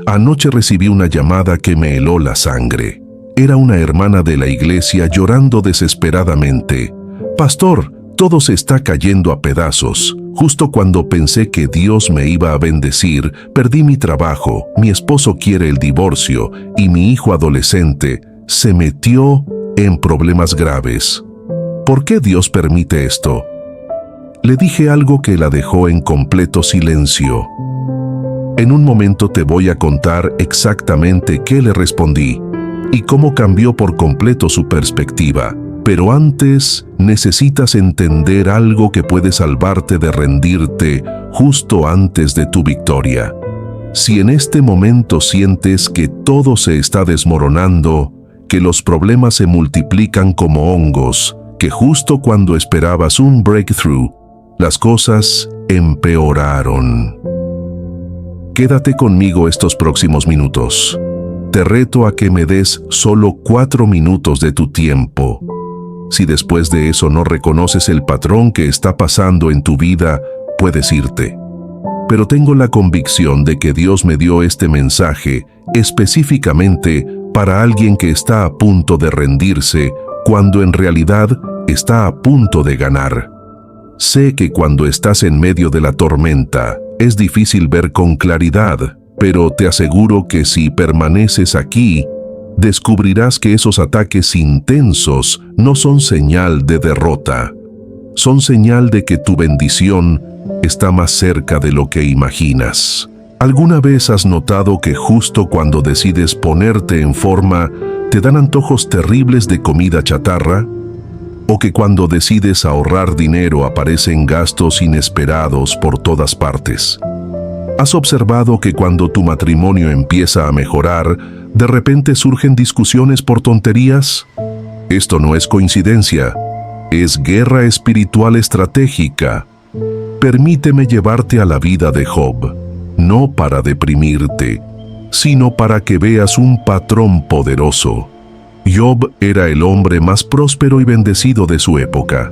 Anoche recibí una llamada que me heló la sangre. Era una hermana de la iglesia llorando desesperadamente. Pastor, todo se está cayendo a pedazos. Justo cuando pensé que Dios me iba a bendecir, perdí mi trabajo, mi esposo quiere el divorcio y mi hijo adolescente se metió en problemas graves. ¿Por qué Dios permite esto? Le dije algo que la dejó en completo silencio. En un momento te voy a contar exactamente qué le respondí y cómo cambió por completo su perspectiva. Pero antes necesitas entender algo que puede salvarte de rendirte justo antes de tu victoria. Si en este momento sientes que todo se está desmoronando, que los problemas se multiplican como hongos, que justo cuando esperabas un breakthrough, las cosas empeoraron. Quédate conmigo estos próximos minutos. Te reto a que me des solo 4 minutos de tu tiempo. Si después de eso no reconoces el patrón que está pasando en tu vida, puedes irte. Pero tengo la convicción de que Dios me dio este mensaje específicamente para alguien que está a punto de rendirse, cuando en realidad está a punto de ganar. Sé que cuando estás en medio de la tormenta, es difícil ver con claridad, pero te aseguro que si permaneces aquí, descubrirás que esos ataques intensos no son señal de derrota. Son señal de que tu bendición está más cerca de lo que imaginas. ¿Alguna vez has notado que justo cuando decides ponerte en forma, te dan antojos terribles de comida chatarra? ¿O que cuando decides ahorrar dinero aparecen gastos inesperados por todas partes? ¿Has observado que cuando tu matrimonio empieza a mejorar, de repente surgen discusiones por tonterías? Esto no es coincidencia, es guerra espiritual estratégica. Permíteme llevarte a la vida de Job, no para deprimirte, sino para que veas un patrón poderoso. Job era el hombre más próspero y bendecido de su época.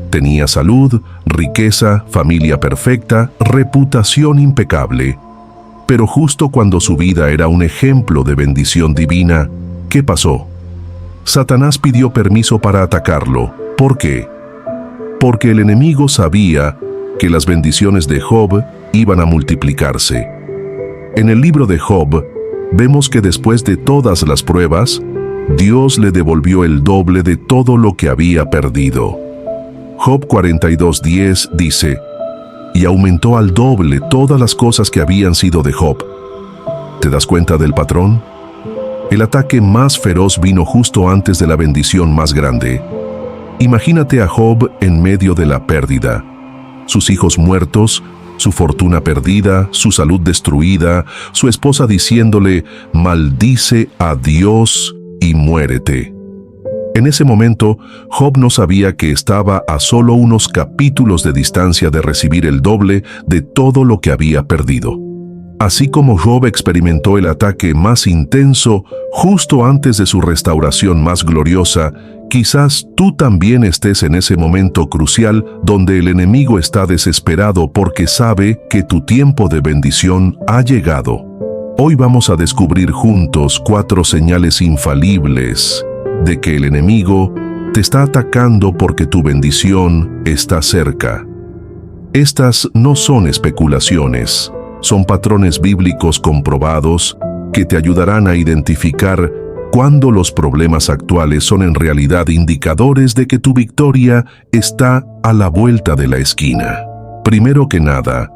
Tenía salud, riqueza, familia perfecta, reputación impecable. Pero justo cuando su vida era un ejemplo de bendición divina, ¿qué pasó? Satanás pidió permiso para atacarlo. ¿Por qué? Porque el enemigo sabía que las bendiciones de Job iban a multiplicarse. En el libro de Job, vemos que después de todas las pruebas, Dios le devolvió el doble de todo lo que había perdido. Job 42:10 dice: y aumentó al doble todas las cosas que habían sido de Job. ¿Te das cuenta del patrón? El ataque más feroz vino justo antes de la bendición más grande. Imagínate a Job en medio de la pérdida. Sus hijos muertos, su fortuna perdida, su salud destruida, su esposa diciéndole: maldice a Dios y muérete. En ese momento, Job no sabía que estaba a solo unos capítulos de distancia de recibir el doble de todo lo que había perdido. Así como Job experimentó el ataque más intenso justo antes de su restauración más gloriosa, quizás tú también estés en ese momento crucial donde el enemigo está desesperado porque sabe que tu tiempo de bendición ha llegado. Hoy vamos a descubrir juntos 4 señales infalibles de que el enemigo te está atacando porque tu bendición está cerca. Estas no son especulaciones, son patrones bíblicos comprobados que te ayudarán a identificar cuándo los problemas actuales son en realidad indicadores de que tu victoria está a la vuelta de la esquina. Primero que nada,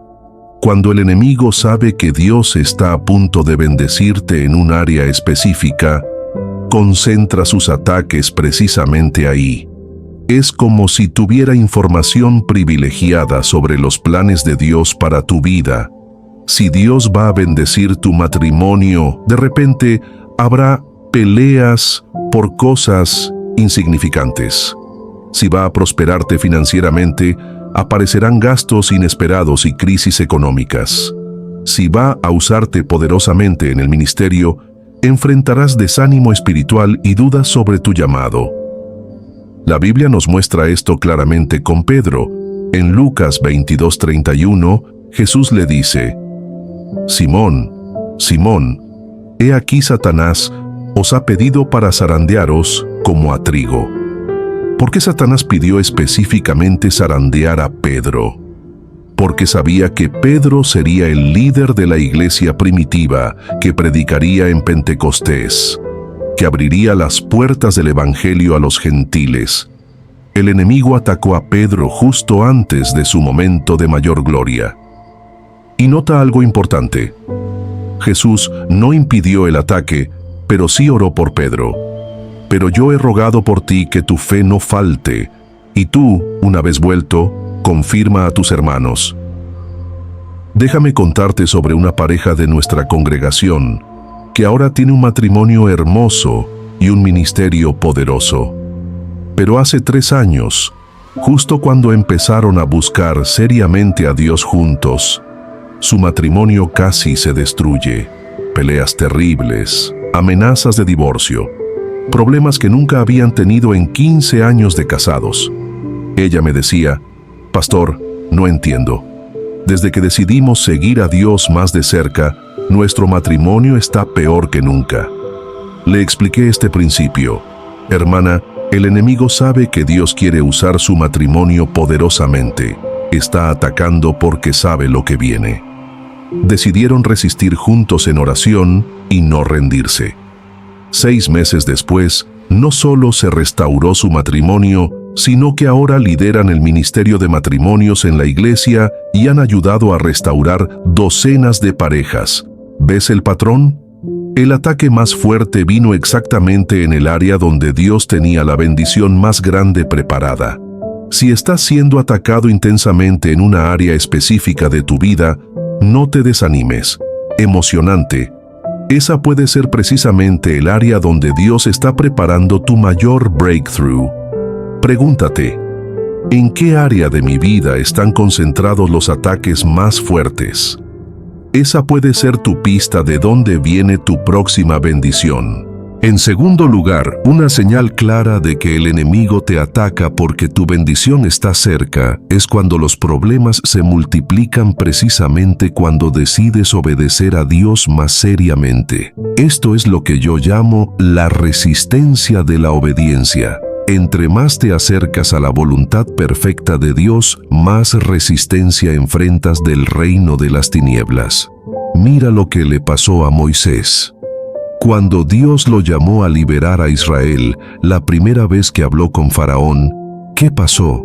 cuando el enemigo sabe que Dios está a punto de bendecirte en un área específica, concentra sus ataques precisamente ahí. Es como si tuviera información privilegiada sobre los planes de Dios para tu vida. Si Dios va a bendecir tu matrimonio, de repente habrá peleas por cosas insignificantes. Si va a prosperarte financieramente, aparecerán gastos inesperados y crisis económicas. Si va a usarte poderosamente en el ministerio, enfrentarás desánimo espiritual y dudas sobre tu llamado. La Biblia nos muestra esto claramente con Pedro. En Lucas 22:31, Jesús le dice: Simón, Simón, he aquí Satanás os ha pedido para zarandearos como a trigo. ¿Por qué Satanás pidió específicamente zarandear a Pedro? Porque sabía que Pedro sería el líder de la iglesia primitiva que predicaría en Pentecostés, que abriría las puertas del evangelio a los gentiles. El enemigo atacó a Pedro justo antes de su momento de mayor gloria. Y nota algo importante. Jesús no impidió el ataque, pero sí oró por Pedro. Pero yo he rogado por ti que tu fe no falte, y tú, una vez vuelto, confirma a tus hermanos. Déjame contarte sobre una pareja de nuestra congregación, que ahora tiene un matrimonio hermoso y un ministerio poderoso. Pero hace 3 años, justo cuando empezaron a buscar seriamente a Dios juntos, su matrimonio casi se destruye. Peleas terribles, amenazas de divorcio, problemas que nunca habían tenido en 15 años de casados. Ella me decía, «Pastor, no entiendo. Desde que decidimos seguir a Dios más de cerca, nuestro matrimonio está peor que nunca». Le expliqué este principio. Hermana, el enemigo sabe que Dios quiere usar su matrimonio poderosamente. Está atacando porque sabe lo que viene. Decidieron resistir juntos en oración y no rendirse. 6 meses después, no solo se restauró su matrimonio, sino que ahora lideran el ministerio de matrimonios en la iglesia y han ayudado a restaurar docenas de parejas. ¿Ves el patrón? El ataque más fuerte vino exactamente en el área donde Dios tenía la bendición más grande preparada. Si estás siendo atacado intensamente en una área específica de tu vida, no te desanimes. Emocionante. Esa puede ser precisamente el área donde Dios está preparando tu mayor breakthrough. Pregúntate, ¿en qué área de mi vida están concentrados los ataques más fuertes? Esa puede ser tu pista de dónde viene tu próxima bendición. En segundo lugar, una señal clara de que el enemigo te ataca porque tu bendición está cerca es cuando los problemas se multiplican precisamente cuando decides obedecer a Dios más seriamente. Esto es lo que yo llamo la resistencia de la obediencia. Entre más te acercas a la voluntad perfecta de Dios, más resistencia enfrentas del reino de las tinieblas. Mira lo que le pasó a Moisés. Cuando Dios lo llamó a liberar a Israel, la primera vez que habló con Faraón, ¿qué pasó?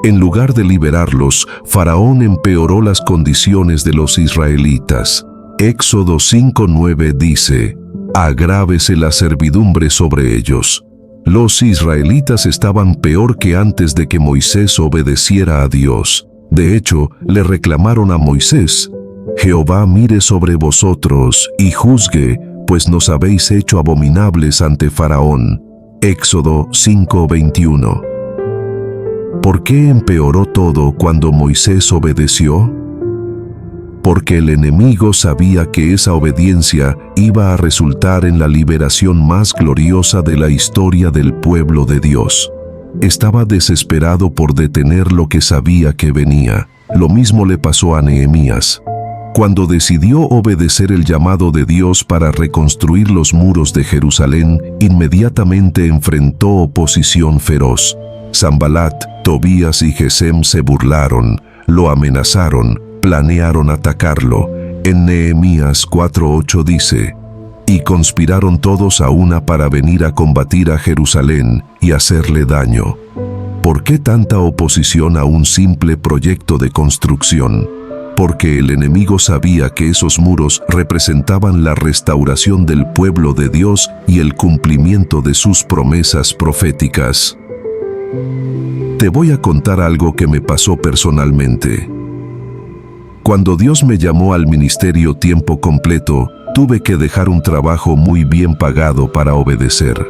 En lugar de liberarlos, Faraón empeoró las condiciones de los israelitas. Éxodo 5:9 dice, «Agrávese la servidumbre sobre ellos». Los israelitas estaban peor que antes de que Moisés obedeciera a Dios. De hecho, le reclamaron a Moisés, «Jehová mire sobre vosotros y juzgue, pues nos habéis hecho abominables ante Faraón». Éxodo 5:21. ¿Por qué empeoró todo cuando Moisés obedeció? Porque el enemigo sabía que esa obediencia iba a resultar en la liberación más gloriosa de la historia del pueblo de Dios. Estaba desesperado por detener lo que sabía que venía. Lo mismo le pasó a Nehemías. Cuando decidió obedecer el llamado de Dios para reconstruir los muros de Jerusalén, inmediatamente enfrentó oposición feroz. Sanbalat, Tobías y Gesem se burlaron, lo amenazaron, planearon atacarlo. En Nehemías 4:8 dice, «Y conspiraron todos a una para venir a combatir a Jerusalén y hacerle daño». ¿Por qué tanta oposición a un simple proyecto de construcción? Porque el enemigo sabía que esos muros representaban la restauración del pueblo de Dios y el cumplimiento de sus promesas proféticas. Te voy a contar algo que me pasó personalmente. Cuando Dios me llamó al ministerio tiempo completo, tuve que dejar un trabajo muy bien pagado para obedecer.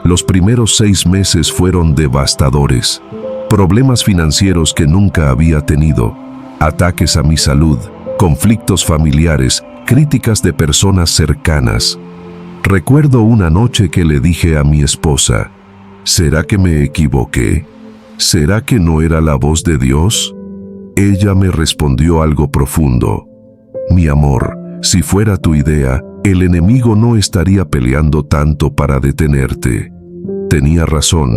Los primeros 6 meses fueron devastadores. Problemas financieros que nunca había tenido. Ataques a mi salud, conflictos familiares, críticas de personas cercanas. Recuerdo una noche que le dije a mi esposa, ¿será que me equivoqué? ¿Será que no era la voz de Dios? Ella me respondió algo profundo. Mi amor, Si fuera tu idea, el enemigo no estaría peleando tanto para detenerte. Tenía razón.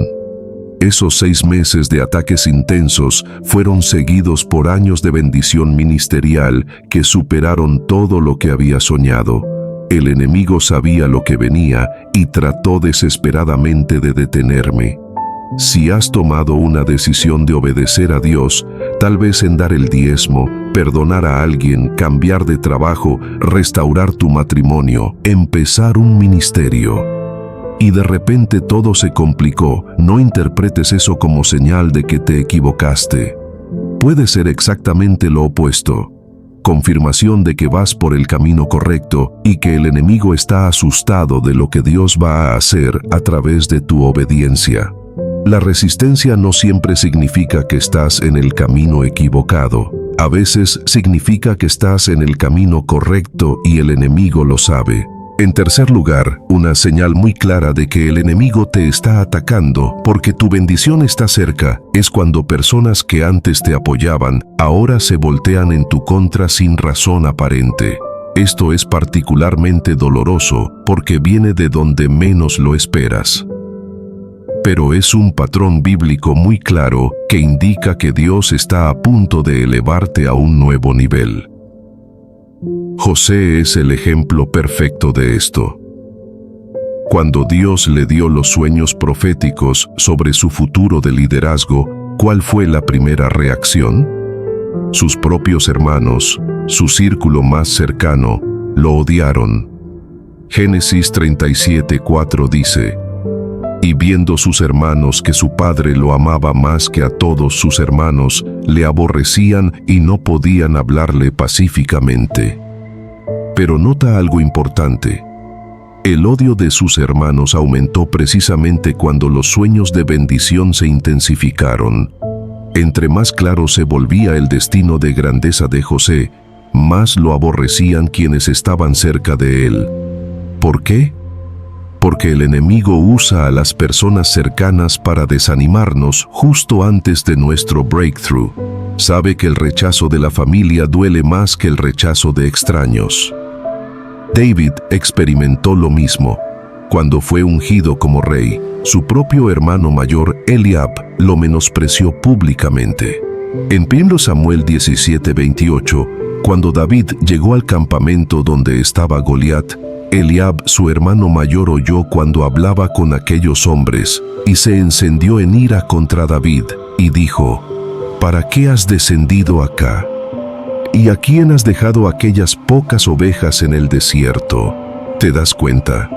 Esos 6 meses de ataques intensos fueron seguidos por años de bendición ministerial que superaron todo lo que había soñado. El enemigo sabía lo que venía y trató desesperadamente de detenerme. Si has tomado una decisión de obedecer a Dios, tal vez en dar el diezmo, perdonar a alguien, cambiar de trabajo, restaurar tu matrimonio, empezar un ministerio, y de repente todo se complicó, no interpretes eso como señal de que te equivocaste. Puede ser exactamente lo opuesto. Confirmación de que vas por el camino correcto y que el enemigo está asustado de lo que Dios va a hacer a través de tu obediencia. La resistencia no siempre significa que estás en el camino equivocado. A veces significa que estás en el camino correcto y el enemigo lo sabe. En tercer lugar, una señal muy clara de que el enemigo te está atacando porque tu bendición está cerca es cuando personas que antes te apoyaban ahora se voltean en tu contra sin razón aparente. Esto es particularmente doloroso porque viene de donde menos lo esperas. Pero es un patrón bíblico muy claro que indica que Dios está a punto de elevarte a un nuevo nivel. José es el ejemplo perfecto de esto. Cuando Dios le dio los sueños proféticos sobre su futuro de liderazgo, ¿cuál fue la primera reacción? Sus propios hermanos, su círculo más cercano, lo odiaron. Génesis 37:4 dice: Y viendo sus hermanos que su padre lo amaba más que a todos sus hermanos, le aborrecían y no podían hablarle pacíficamente. Pero nota algo importante. El odio de sus hermanos aumentó precisamente cuando los sueños de bendición se intensificaron. Entre más claro se volvía el destino de grandeza de José, más lo aborrecían quienes estaban cerca de él. ¿Por qué? Porque el enemigo usa a las personas cercanas para desanimarnos justo antes de nuestro breakthrough. Sabe que el rechazo de la familia duele más que el rechazo de extraños. David experimentó lo mismo. Cuando fue ungido como rey, su propio hermano mayor, Eliab, lo menospreció públicamente. En 1 Samuel 17:28, cuando David llegó al campamento donde estaba Goliat, Eliab, su hermano mayor, oyó cuando hablaba con aquellos hombres, y se encendió en ira contra David, y dijo: ¿Para qué has descendido acá? ¿Y a quién has dejado aquellas pocas ovejas en el desierto? ¿Te das cuenta?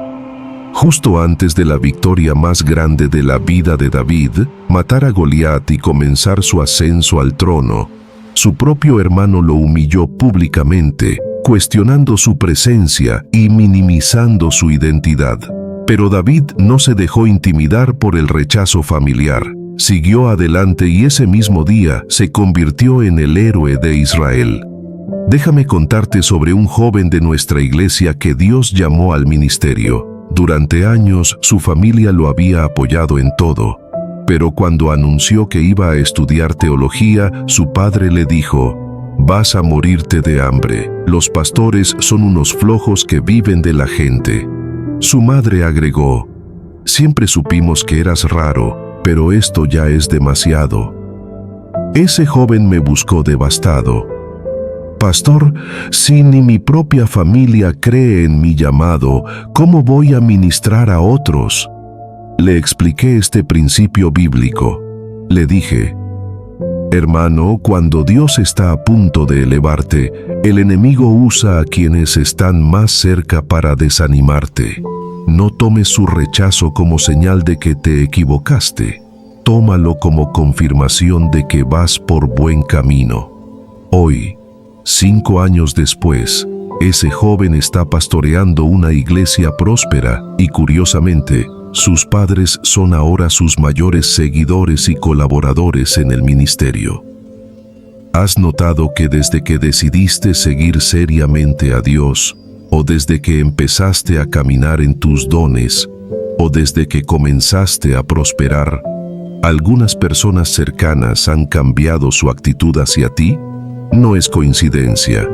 Justo antes de la victoria más grande de la vida de David, matar a Goliat y comenzar su ascenso al trono, su propio hermano lo humilló públicamente, cuestionando su presencia y minimizando su identidad. Pero David no se dejó intimidar por el rechazo familiar. Siguió adelante y ese mismo día se convirtió en el héroe de Israel. Déjame contarte sobre un joven de nuestra iglesia que Dios llamó al ministerio. Durante años su familia lo había apoyado en todo. Pero cuando anunció que iba a estudiar teología, su padre le dijo: «Vas a morirte de hambre. Los pastores son unos flojos que viven de la gente». Su madre agregó: «Siempre supimos que eras raro, pero esto ya es demasiado». Ese joven me buscó devastado. «Pastor, si ni mi propia familia cree en mi llamado, ¿cómo voy a ministrar a otros?». Le expliqué este principio bíblico. Le dije: «Hermano, cuando Dios está a punto de elevarte, el enemigo usa a quienes están más cerca para desanimarte. No tomes su rechazo como señal de que te equivocaste. Tómalo como confirmación de que vas por buen camino». Hoy, 5 años después, ese joven está pastoreando una iglesia próspera y, curiosamente, sus padres son ahora sus mayores seguidores y colaboradores en el ministerio. ¿Has notado que desde que decidiste seguir seriamente a Dios, o desde que empezaste a caminar en tus dones, o desde que comenzaste a prosperar, algunas personas cercanas han cambiado su actitud hacia ti? No es coincidencia.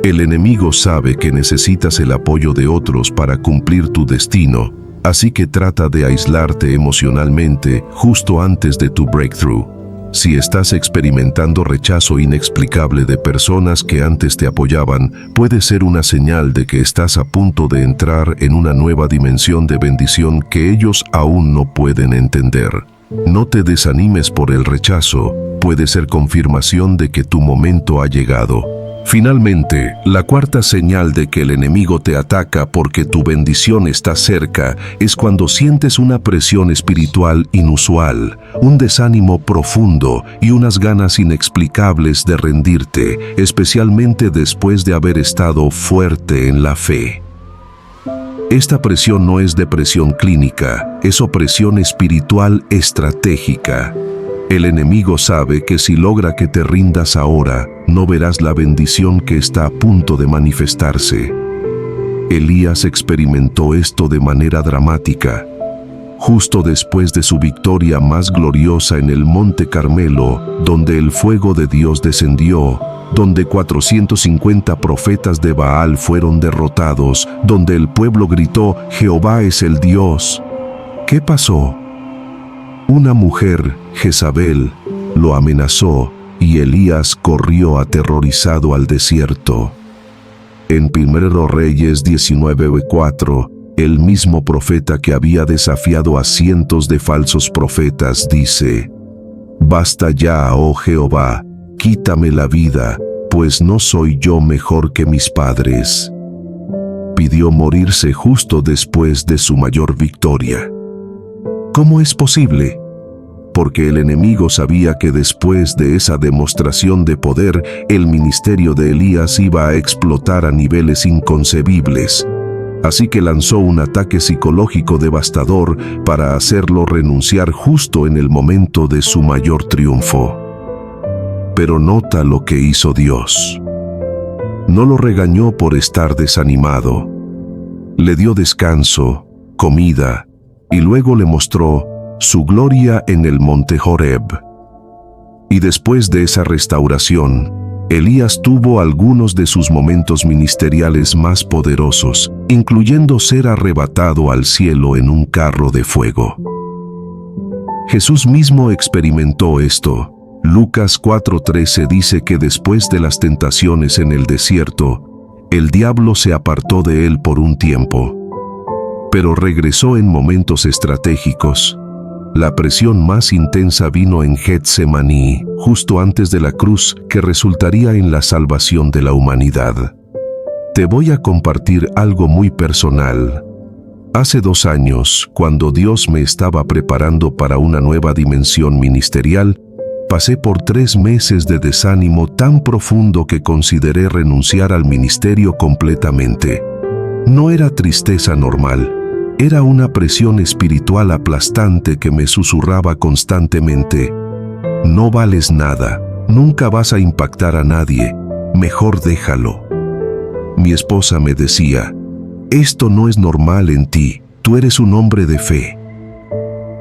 El enemigo sabe que necesitas el apoyo de otros para cumplir tu destino, así que trata de aislarte emocionalmente justo antes de tu breakthrough. Si estás experimentando rechazo inexplicable de personas que antes te apoyaban, puede ser una señal de que estás a punto de entrar en una nueva dimensión de bendición que ellos aún no pueden entender. No te desanimes por el rechazo, puede ser confirmación de que tu momento ha llegado. Finalmente, la cuarta señal de que el enemigo te ataca porque tu bendición está cerca es cuando sientes una presión espiritual inusual, un desánimo profundo y unas ganas inexplicables de rendirte, especialmente después de haber estado fuerte en la fe. Esta presión no es depresión clínica, es opresión espiritual estratégica. El enemigo sabe que si logra que te rindas ahora, no verás la bendición que está a punto de manifestarse. Elías experimentó esto de manera dramática. Justo después de su victoria más gloriosa en el Monte Carmelo, donde el fuego de Dios descendió, donde 450 profetas de Baal fueron derrotados, donde el pueblo gritó, «Jehová es el Dios». ¿Qué pasó? Una mujer, Jezabel, lo amenazó y Elías corrió aterrorizado al desierto. En 1 Reyes 19:4, el mismo profeta que había desafiado a cientos de falsos profetas dice: «Basta ya, oh Jehová, quítame la vida, pues no soy yo mejor que mis padres». Pidió morirse justo después de su mayor victoria. ¿Cómo es posible? Porque el enemigo sabía que después de esa demostración de poder, el ministerio de Elías iba a explotar a niveles inconcebibles. Así que lanzó un ataque psicológico devastador para hacerlo renunciar justo en el momento de su mayor triunfo. Pero nota lo que hizo Dios. No lo regañó por estar desanimado. Le dio descanso, comida, y luego le mostró su gloria en el monte Horeb. Y después de esa restauración, Elías tuvo algunos de sus momentos ministeriales más poderosos, incluyendo ser arrebatado al cielo en un carro de fuego. Jesús mismo experimentó esto. Lucas 4:13 dice que después de las tentaciones en el desierto, el diablo se apartó de él por un tiempo, pero regresó en momentos estratégicos. La presión más intensa vino en Getsemaní, justo antes de la cruz que resultaría en la salvación de la humanidad. Te voy a compartir algo muy personal. Hace 2 años, cuando Dios me estaba preparando para una nueva dimensión ministerial, pasé por 3 meses de desánimo tan profundo que consideré renunciar al ministerio completamente. No era tristeza normal. Era una presión espiritual aplastante que me susurraba constantemente: «No vales nada, nunca vas a impactar a nadie, mejor déjalo». Mi esposa me decía: «Esto no es normal en ti, tú eres un hombre de fe».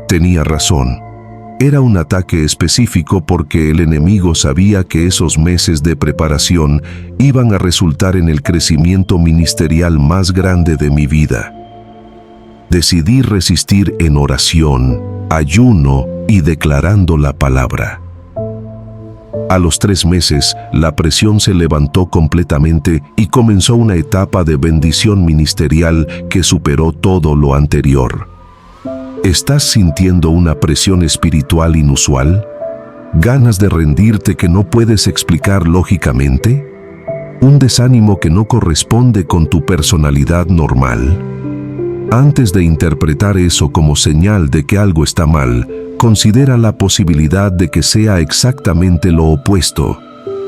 Tenía razón. Era un ataque específico porque el enemigo sabía que esos meses de preparación iban a resultar en el crecimiento ministerial más grande de mi vida. Decidí resistir en oración, ayuno y declarando la palabra. A los 3 meses, la presión se levantó completamente y comenzó una etapa de bendición ministerial que superó todo lo anterior. ¿Estás sintiendo una presión espiritual inusual? ¿Ganas de rendirte que no puedes explicar lógicamente? ¿Un desánimo que no corresponde con tu personalidad normal? Antes de interpretar eso como señal de que algo está mal, considera la posibilidad de que sea exactamente lo opuesto.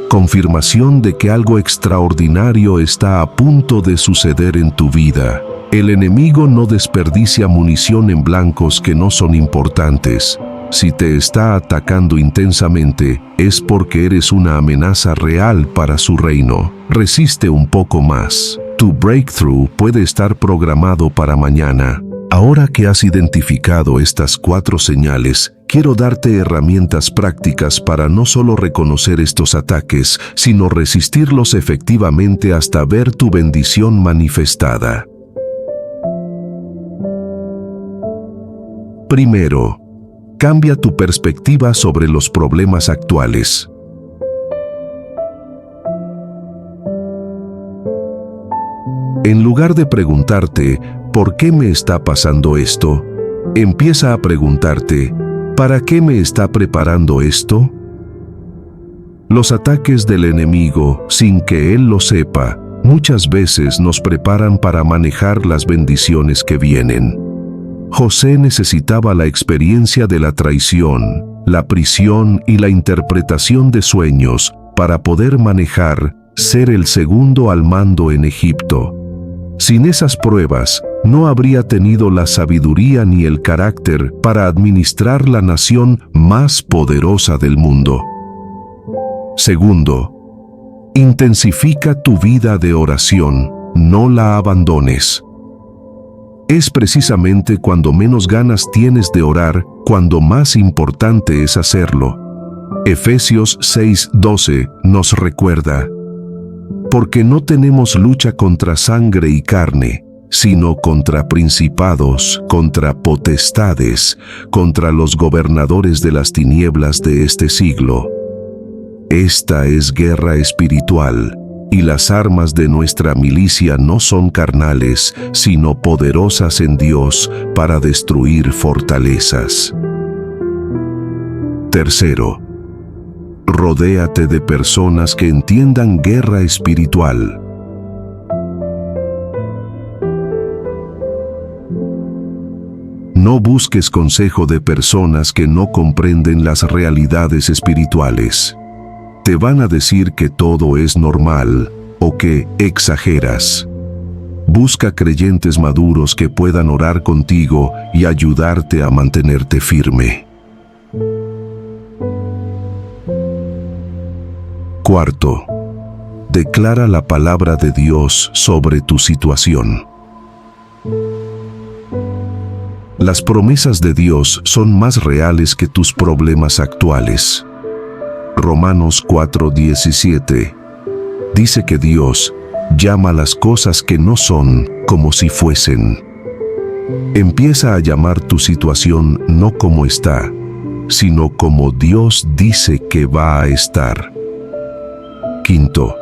Confirmación de que algo extraordinario está a punto de suceder en tu vida. El enemigo no desperdicia munición en blancos que no son importantes. Si te está atacando intensamente, es porque eres una amenaza real para su reino. Resiste un poco más. Tu breakthrough puede estar programado para mañana. Ahora que has identificado estas 4 señales, quiero darte herramientas prácticas para no solo reconocer estos ataques, sino resistirlos efectivamente hasta ver tu bendición manifestada. Primero, cambia tu perspectiva sobre los problemas actuales. En lugar de preguntarte, ¿por qué me está pasando esto?, empieza a preguntarte, ¿para qué me está preparando esto? Los ataques del enemigo, sin que él lo sepa, muchas veces nos preparan para manejar las bendiciones que vienen. José necesitaba la experiencia de la traición, la prisión y la interpretación de sueños para poder manejar, ser el segundo al mando en Egipto. Sin esas pruebas, no habría tenido la sabiduría ni el carácter para administrar la nación más poderosa del mundo. Segundo, intensifica tu vida de oración, no la abandones. Es precisamente cuando menos ganas tienes de orar, cuando más importante es hacerlo. Efesios 6:12 nos recuerda: porque no tenemos lucha contra sangre y carne, sino contra principados, contra potestades, contra los gobernadores de las tinieblas de este siglo. Esta es guerra espiritual, y las armas de nuestra milicia no son carnales, sino poderosas en Dios para destruir fortalezas. Tercero, rodéate de personas que entiendan guerra espiritual. No busques consejo de personas que no comprenden las realidades espirituales. Te van a decir que todo es normal o que exageras. Busca creyentes maduros que puedan orar contigo y ayudarte a mantenerte firme. Cuarto, declara la palabra de Dios sobre tu situación. Las promesas de Dios son más reales que tus problemas actuales. Romanos 4:17 dice que Dios llama las cosas que no son como si fuesen. Empieza a llamar tu situación no como está, sino como Dios dice que va a estar. Quinto,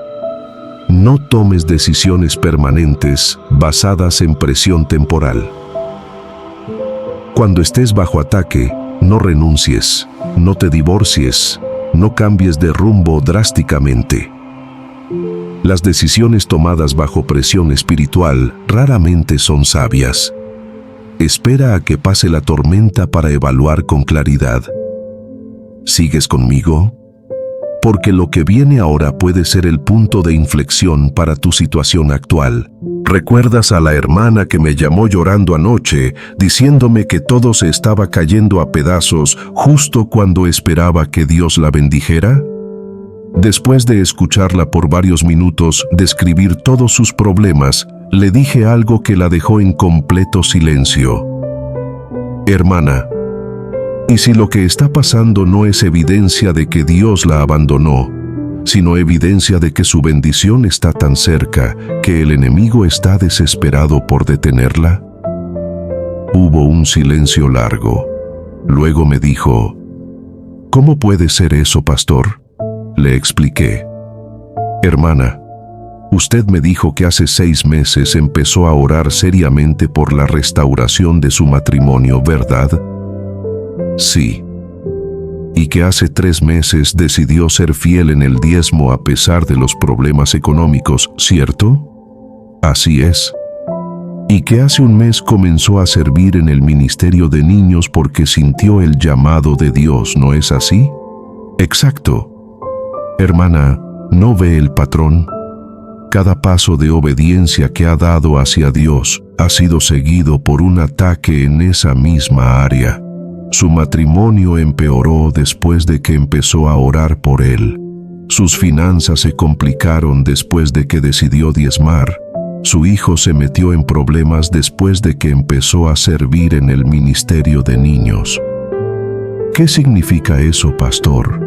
no tomes decisiones permanentes basadas en presión temporal. Cuando estés bajo ataque, no renuncies, no te divorcies, no cambies de rumbo drásticamente. Las decisiones tomadas bajo presión espiritual raramente son sabias. Espera a que pase la tormenta para evaluar con claridad. ¿Sigues conmigo? Porque lo que viene ahora puede ser el punto de inflexión para tu situación actual. ¿Recuerdas a la hermana que me llamó llorando anoche, diciéndome que todo se estaba cayendo a pedazos justo cuando esperaba que Dios la bendijera? Después de escucharla por varios minutos describir todos sus problemas, le dije algo que la dejó en completo silencio. Hermana, ¿y si lo que está pasando no es evidencia de que Dios la abandonó, sino evidencia de que su bendición está tan cerca que el enemigo está desesperado por detenerla? Hubo un silencio largo. Luego me dijo: ¿cómo puede ser eso, pastor? Le expliqué. Hermana, usted me dijo que hace 6 meses empezó a orar seriamente por la restauración de su matrimonio, ¿verdad? Sí. Y que hace 3 meses decidió ser fiel en el diezmo a pesar de los problemas económicos, ¿cierto? Así es. Y que hace 1 mes comenzó a servir en el ministerio de niños porque sintió el llamado de Dios, ¿no es así? Exacto. Hermana, ¿no ve el patrón? Cada paso de obediencia que ha dado hacia Dios ha sido seguido por un ataque en esa misma área. Su matrimonio empeoró después de que empezó a orar por él. Sus finanzas se complicaron después de que decidió diezmar. Su hijo se metió en problemas después de que empezó a servir en el ministerio de niños. ¿Qué significa eso, pastor?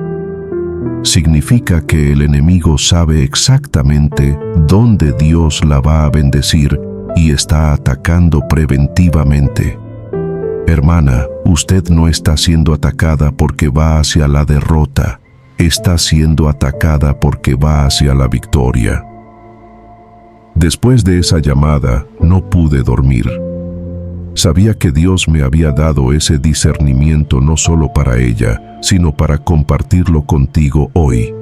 Significa que el enemigo sabe exactamente dónde Dios la va a bendecir y está atacando preventivamente. Hermana, usted no está siendo atacada porque va hacia la derrota, está siendo atacada porque va hacia la victoria. Después de esa llamada, no pude dormir. Sabía que Dios me había dado ese discernimiento no solo para ella, sino para compartirlo contigo hoy.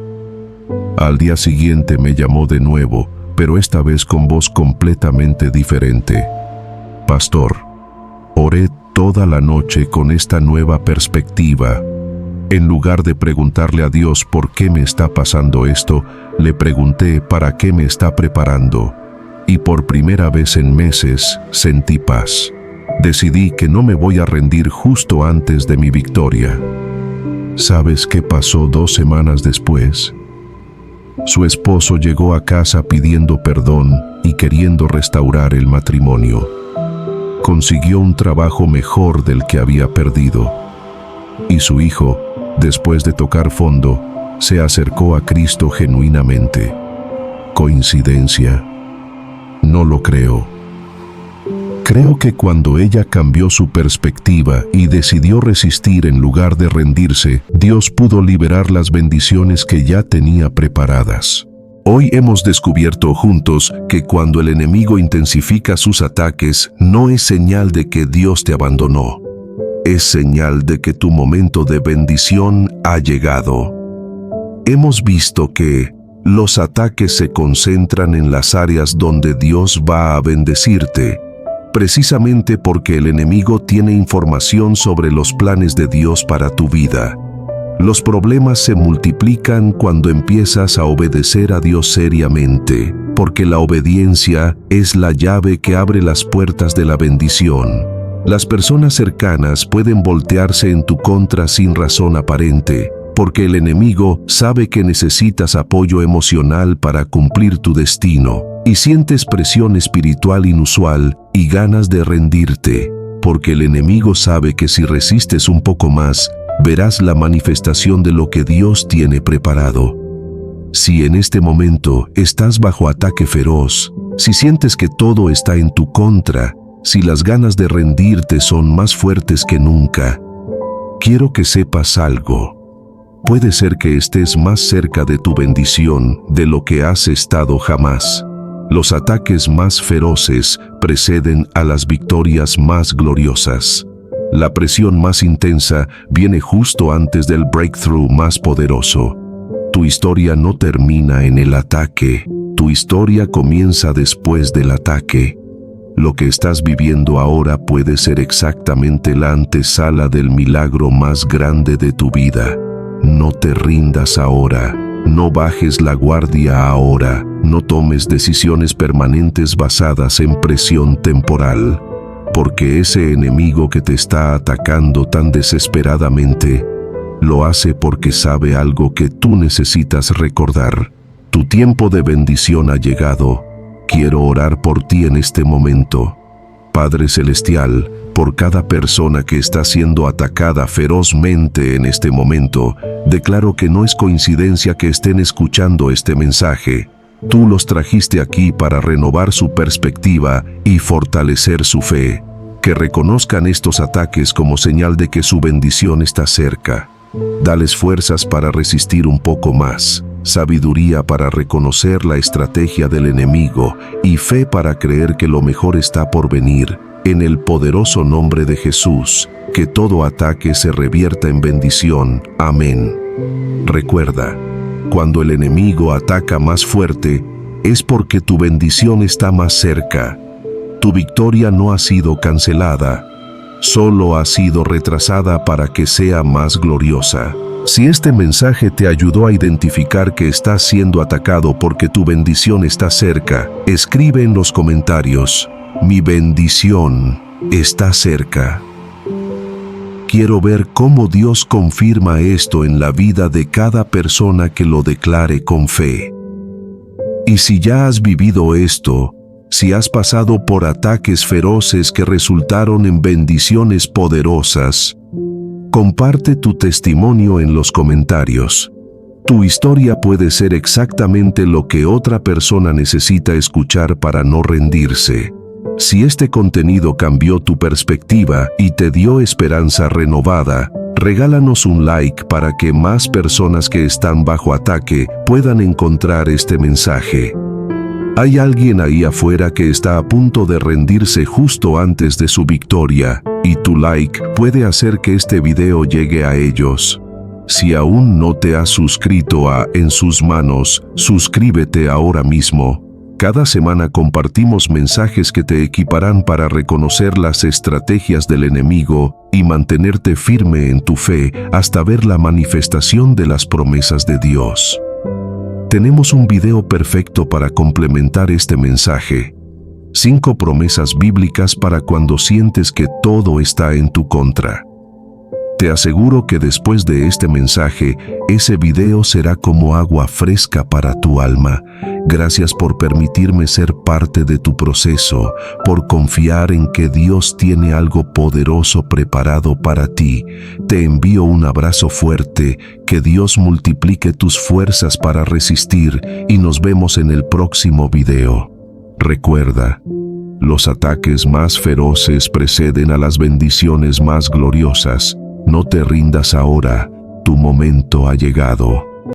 Al día siguiente me llamó de nuevo, pero esta vez con voz completamente diferente. Pastor, oré toda la noche con esta nueva perspectiva. En lugar de preguntarle a Dios por qué me está pasando esto, le pregunté para qué me está preparando. Y por primera vez en meses sentí paz. Decidí que no me voy a rendir justo antes de mi victoria. ¿Sabes qué pasó 2 semanas después? Su esposo llegó a casa pidiendo perdón y queriendo restaurar el matrimonio. Consiguió un trabajo mejor del que había perdido. Y su hijo, después de tocar fondo, se acercó a Cristo genuinamente. ¿Coincidencia? No lo creo. Creo que cuando ella cambió su perspectiva y decidió resistir en lugar de rendirse, Dios pudo liberar las bendiciones que ya tenía preparadas. Hoy hemos descubierto juntos que cuando el enemigo intensifica sus ataques, no es señal de que Dios te abandonó. Es señal de que tu momento de bendición ha llegado. Hemos visto que los ataques se concentran en las áreas donde Dios va a bendecirte, precisamente porque el enemigo tiene información sobre los planes de Dios para tu vida. Los problemas se multiplican cuando empiezas a obedecer a Dios seriamente, porque la obediencia es la llave que abre las puertas de la bendición. Las personas cercanas pueden voltearse en tu contra sin razón aparente, porque el enemigo sabe que necesitas apoyo emocional para cumplir tu destino, y sientes presión espiritual inusual y ganas de rendirte, porque el enemigo sabe que si resistes un poco más, verás la manifestación de lo que Dios tiene preparado. Si en este momento estás bajo ataque feroz, si sientes que todo está en tu contra, si las ganas de rendirte son más fuertes que nunca, quiero que sepas algo. Puede ser que estés más cerca de tu bendición de lo que has estado jamás. Los ataques más feroces preceden a las victorias más gloriosas. La presión más intensa viene justo antes del breakthrough más poderoso. Tu historia no termina en el ataque. Tu historia comienza después del ataque. Lo que estás viviendo ahora puede ser exactamente la antesala del milagro más grande de tu vida. No te rindas ahora. No bajes la guardia ahora. No tomes decisiones permanentes basadas en presión temporal. Porque ese enemigo que te está atacando tan desesperadamente, lo hace porque sabe algo que tú necesitas recordar. Tu tiempo de bendición ha llegado. Quiero orar por ti en este momento. Padre Celestial, por cada persona que está siendo atacada ferozmente en este momento, declaro que no es coincidencia que estén escuchando este mensaje. Tú los trajiste aquí para renovar su perspectiva y fortalecer su fe. Que reconozcan estos ataques como señal de que su bendición está cerca. Dales fuerzas para resistir un poco más, sabiduría para reconocer la estrategia del enemigo y fe para creer que lo mejor está por venir. En el poderoso nombre de Jesús, que todo ataque se revierta en bendición. Amén. Recuerda, cuando el enemigo ataca más fuerte, es porque tu bendición está más cerca. Tu victoria no ha sido cancelada, solo ha sido retrasada para que sea más gloriosa. Si este mensaje te ayudó a identificar que estás siendo atacado porque tu bendición está cerca, escribe en los comentarios: mi bendición está cerca. Quiero ver cómo Dios confirma esto en la vida de cada persona que lo declare con fe. Y si ya has vivido esto, Si has pasado por ataques feroces que resultaron en bendiciones poderosas, comparte tu testimonio en los comentarios. Tu historia puede ser exactamente lo que otra persona necesita escuchar para no rendirse. Si este contenido cambió tu perspectiva y te dio esperanza renovada, regálanos un like para que más personas que están bajo ataque puedan encontrar este mensaje. Hay alguien ahí afuera que está a punto de rendirse justo antes de su victoria, y tu like puede hacer que este video llegue a ellos. Si aún no te has suscrito a En Sus Manos, suscríbete ahora mismo. Cada semana compartimos mensajes que te equiparán para reconocer las estrategias del enemigo y mantenerte firme en tu fe hasta ver la manifestación de las promesas de Dios. Tenemos un video perfecto para complementar este mensaje. 5 promesas bíblicas para cuando sientes que todo está en tu contra. Te aseguro que después de este mensaje, ese video será como agua fresca para tu alma. Gracias por permitirme ser parte de tu proceso, por confiar en que Dios tiene algo poderoso preparado para ti. Te envío un abrazo fuerte, que Dios multiplique tus fuerzas para resistir y nos vemos en el próximo video. Recuerda, los ataques más feroces preceden a las bendiciones más gloriosas. No te rindas ahora, tu momento ha llegado.